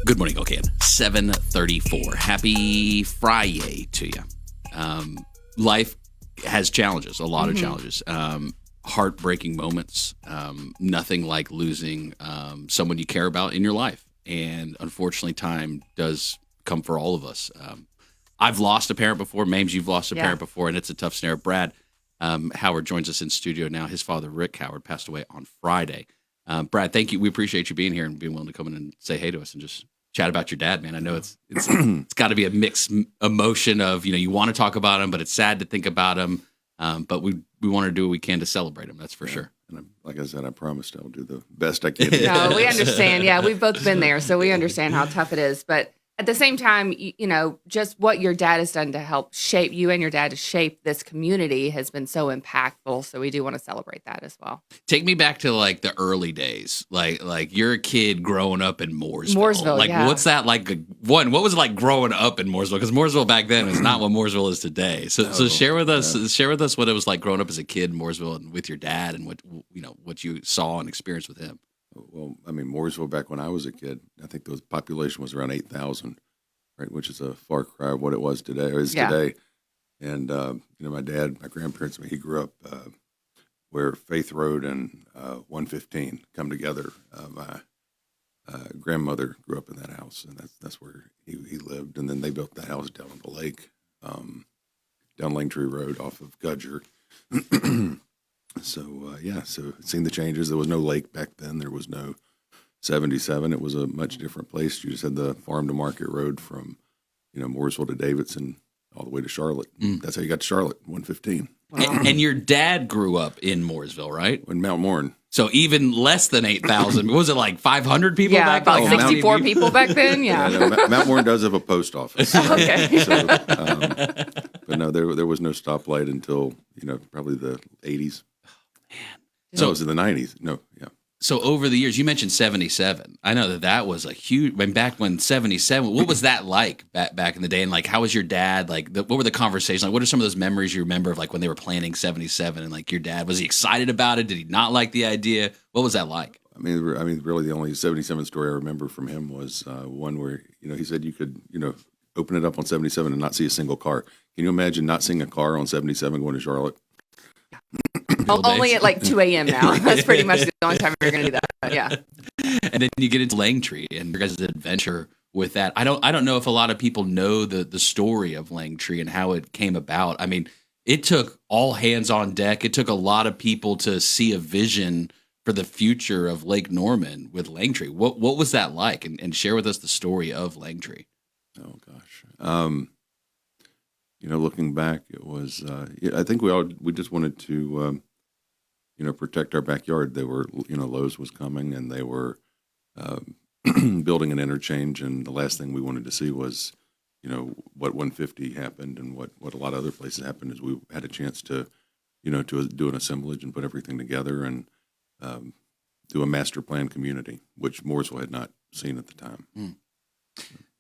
Good morning, Okan. 7:34. Happy Friday to you. Life has challenges, a lot of challenges. Heartbreaking moments. Nothing like losing someone you care about in your life. And unfortunately, time does come for all of us. I've lost a parent before. Mames, you've lost a parent before, and it's a tough snare. Brad Howard joins us in studio now. His father, Rick Howard, passed away on Friday. Brad, thank you. We appreciate you being here and being willing to come in and say hey to us and just chat about your dad, man. I know it's got to be a mixed emotion of, you want to talk about him, but it's sad to think about him. But we want to do what we can to celebrate him. That's for sure. And like I said, I promised I'll do the best I can. No, we understand. Yeah, we've both been there, so we understand how tough it is. But at the same time, just what your dad has done to help shape you and your dad to shape this community has been so impactful. So we do want to celebrate that as well. Take me back to like the early days, like you're a kid growing up in Mooresville. What's that like? What was it like growing up in Mooresville? Because Mooresville back then is not what Mooresville is today. So share with us what it was like growing up as a kid in Mooresville and with your dad, and what you saw and experienced with him. Well, I mean, Mooresville, back when I was a kid, I think the population was around 8,000, right, which is a far cry of what it was today, or is today. And, my dad, my grandparents, he grew up where Faith Road and 115 come together. My grandmother grew up in that house, and that's where he lived. And then they built the house down on the lake, down Langtree Road off of Gudger. So seen the changes. There was no lake back then. There was no 77. It was a much different place. You just had the farm to market road from, Mooresville to Davidson all the way to Charlotte. That's how you got to Charlotte, 115. Wow. And your dad grew up in Mooresville, right? In Mount Morn. So even less than 8,000. Was it like 500 people back then? Yeah, about 64 people back then, Mount Morn does have a post office. Okay. So, but no, there was no stoplight until, probably the 80s. So it was in the 90s. No, yeah. So over the years, you mentioned 77. I know that was a huge. Back when 77, what was that like back in the day? And like, how was your dad? Like, what were the conversations? Like, what are some of those memories you remember of like when they were planning 77? And like, your dad, was he excited about it? Did he not like the idea? What was that like? I mean, really, the only 77 story I remember from him was one where he said you could open it up on 77 and not see a single car. Can you imagine not seeing a car on 77 going to Charlotte? Only at like 2 a.m. now. That's pretty much the only time we're going to do that. Yeah. And then you get into Langtree and your guys' adventure with that. I don't know if a lot of people know the story of Langtree and how it came about. I mean, it took all hands on deck. It took a lot of people to see a vision for the future of Lake Norman with Langtree. What was that like? And share with us the story of Langtree. Oh gosh. Looking back, it was. I think we just wanted to, protect our backyard. They were, Lowe's was coming, and they were building an interchange. And the last thing we wanted to see was, what 150 happened, and what a lot of other places happened. Is we had a chance to, to do an assemblage and put everything together and do a master plan community, which Mooresville had not seen at the time.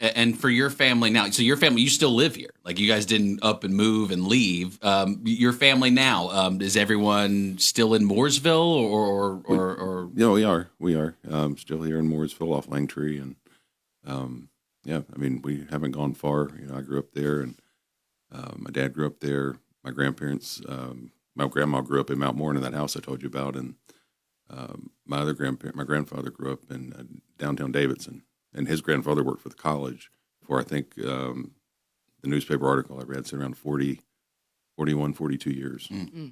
And for your family now, so your family, you still live here. Like you guys didn't up and move and leave. Your family now, is everyone still in Mooresville or? Yeah, we are still here in Mooresville off Langtree. And we haven't gone far. I grew up there, and my dad grew up there. My grandparents, my grandma grew up in Mount Morn in that house I told you about. And my grandfather grew up in downtown Davidson. And his grandfather worked for the college for, I think, the newspaper article I read said around 41, 42 years. Mm-hmm.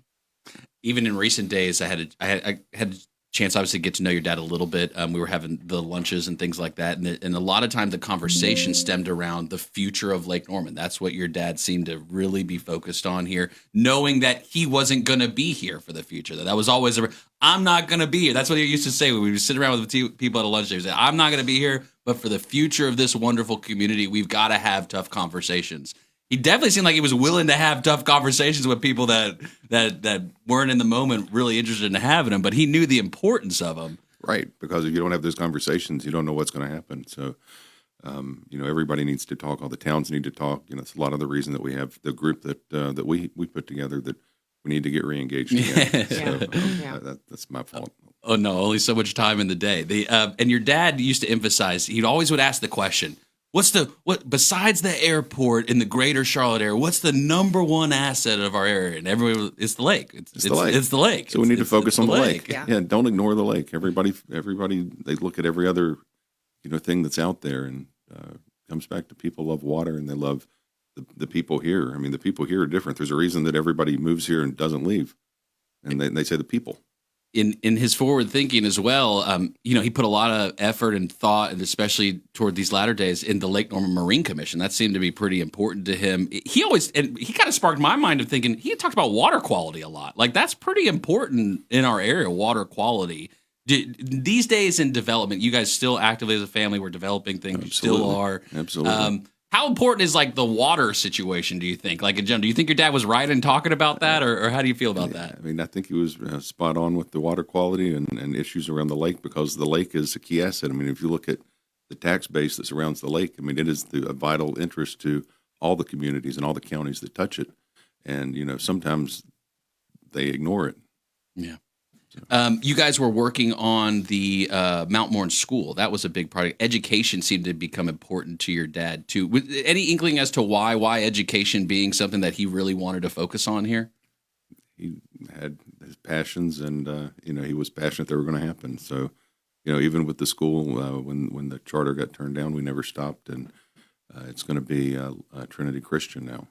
Even in recent days, I had a chance, obviously, to get to know your dad a little bit. We were having the lunches and things like that. And a lot of time the conversation stemmed around the future of Lake Norman. That's what your dad seemed to really be focused on here, knowing that he wasn't going to be here for the future. That was always, I'm not going to be here. That's what he used to say when we would sit around with people at a lunch. He would say, I'm not going to be here, but for the future of this wonderful community, we've got to have tough conversations. He definitely seemed like he was willing to have tough conversations with people that weren't in the moment really interested in having them, but he knew the importance of them. Right, because if you don't have those conversations, you don't know what's going to happen. So, everybody needs to talk. All the towns need to talk. It's a lot of the reason that we have the group that we put together that we need to get reengaged again. Yeah. That's my fault. Oh no, only so much time in the day. And your dad used to emphasize, he always would ask the question, what besides the airport in the greater Charlotte area, what's the number one asset of our area? And everyone, it's the lake. It's the lake. It's the lake. So we need to focus on the lake. Yeah. Don't ignore the lake. Everybody, they look at every other, thing that's out there, and comes back to people love water and they love the people here. I mean, the people here are different. There's a reason that everybody moves here and doesn't leave, and they say the people. In his forward thinking as well, he put a lot of effort and thought, and especially toward these latter days, in the Lake Norman Marine Commission. That seemed to be pretty important to him. He kind of sparked my mind of thinking, he had talked about water quality a lot. Like, that's pretty important in our area, water quality. These days in development, you guys still actively as a family, we're developing things. Absolutely. You still are. Absolutely. How important is like the water situation, do you think? Like in general, do you think your dad was right in talking about that, or how do you feel about that? I mean, I think he was spot on with the water quality and issues around the lake, because the lake is a key asset. I mean, if you look at the tax base that surrounds the lake, I mean, it is a vital interest to all the communities and all the counties that touch it. And, sometimes they ignore it. Yeah. You guys were working on the Mount Morn School. That was a big project. Education seemed to become important to your dad, too. Any inkling as to why education being something that he really wanted to focus on here? He had his passions, and, he was passionate they were going to happen. So, even with the school, when the charter got turned down, we never stopped, and it's going to be Trinity Christian now.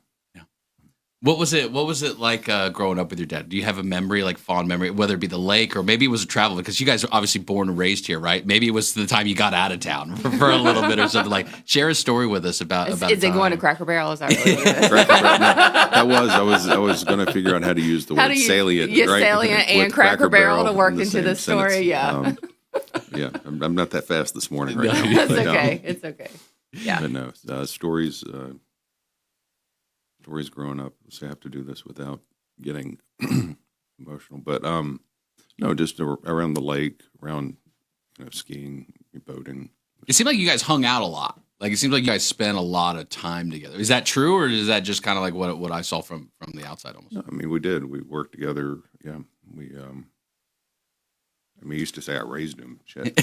What was it like growing up with your dad? Do you have a memory, like fond memory, whether it be the lake or maybe it was a travel? Because you guys are obviously born and raised here, right? Maybe it was the time you got out of town for a little bit or something. Like, share a story with us about. Is it going to Cracker Barrel? Is that really what it is? That was I was going to figure out how to use the word salient. Yes, right? salient and Cracker Barrel to work in into the story. Sentence. Yeah, I'm not that fast this morning. Right now. That's okay. It's okay. Yeah. But no, stories growing up. So I have to do this without getting emotional. But no, just around the lake, around skiing, boating. It seemed like you guys hung out a lot. Like, it seems like you guys spent a lot of time together. Is that true, or is that just kind of like what I saw from the outside almost? No, I mean, we did. We worked together. Yeah, we. I used to say I raised him. Shit.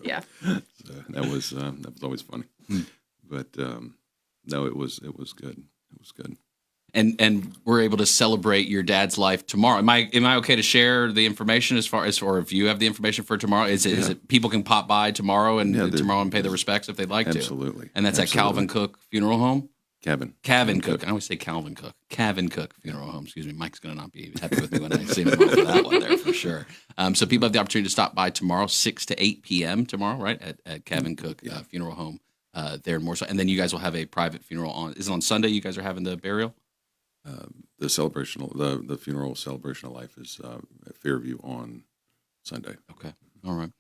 Yeah. So that was always funny. But no, it was good. It was good. And we're able to celebrate your dad's life tomorrow. Am I okay to share the information or if you have the information for tomorrow? Is it people can pop by tomorrow and pay their respects if they'd like to? Absolutely. And that's at Calvin Cook Funeral Home? Calvin Cook. I always say Calvin Cook. Calvin Cook Funeral Home. Excuse me. Mike's going to not be happy with me when I see him for that one there for sure. So people have the opportunity to stop by tomorrow, 6 to 8 p.m. tomorrow, right, at Calvin Cook Funeral Home there in Mooresville. And then you guys will have a private funeral on. Is it on Sunday you guys are having the burial? The funeral celebration of life is at Fairview on Sunday. Okay. All right.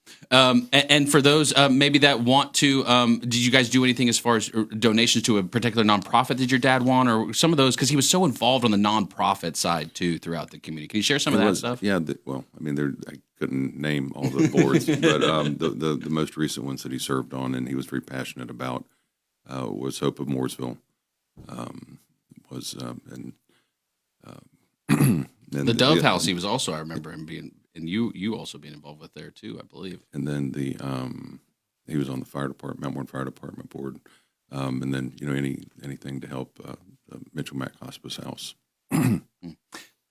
And for those maybe that want to, did you guys do anything as far as donations to a particular nonprofit that your dad want, or some of those? Because he was so involved on the nonprofit side too throughout the community. Can you share some of that stuff? Yeah. I couldn't name all the boards, but the most recent ones that he served on and he was very passionate about was Hope of Mooresville. The Dove House. He was also, I remember him being. And you also being involved with there too, I believe. And then he was on the fire department, Mount Warren Fire Department board, and then anything to help the Mitchell Mack Hospice House, or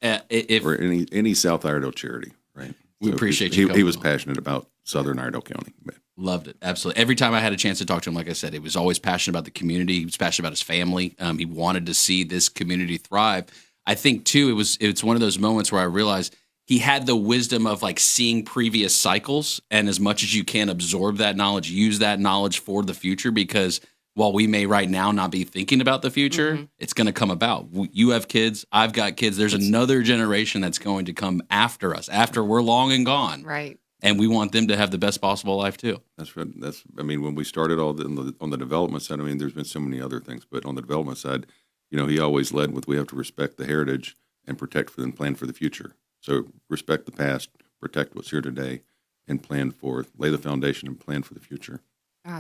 any South Iredell charity, right? We appreciate you. He was passionate about Southern Iredell County. Loved it, absolutely. Every time I had a chance to talk to him, like I said, he was always passionate about the community. He was passionate about his family. He wanted to see this community thrive. I think too, it's one of those moments where I realized. He had the wisdom of like seeing previous cycles, and as much as you can absorb that knowledge, use that knowledge for the future, because while we may right now not be thinking about the future, it's going to come about. You have kids, I've got kids. There's another generation that's going to come after us, after we're long and gone. Right. And we want them to have the best possible life too. That's right. When we started on the development side, there's been so many other things, but on the development side, he always led with, we have to respect the heritage and protect and plan for the future. So respect the past, protect what's here today, and lay the foundation and plan for the future.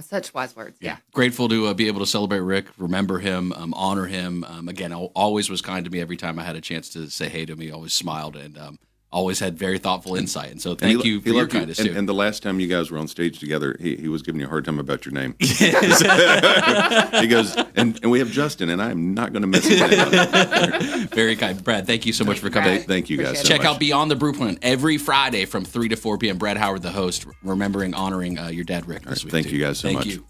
Such wise words. Yeah. Grateful to be able to celebrate Rick, remember him, honor him. Again, always was kind to me every time I had a chance to say hey to me. Always smiled and always had very thoughtful insight. And so thank you for your kindness too. And the last time you guys were on stage together, he was giving you a hard time about your name. He goes, and we have Justin, and I'm not going to miss his name. Very kind. Brad, thank you so much for coming. Thank you guys so Check much. out Beyond the Brew Plant every Friday from 3 to 4 p.m. Brad Howard, the host, remembering, honoring your dad, Rick, this week. Thank you guys so much. Thank you.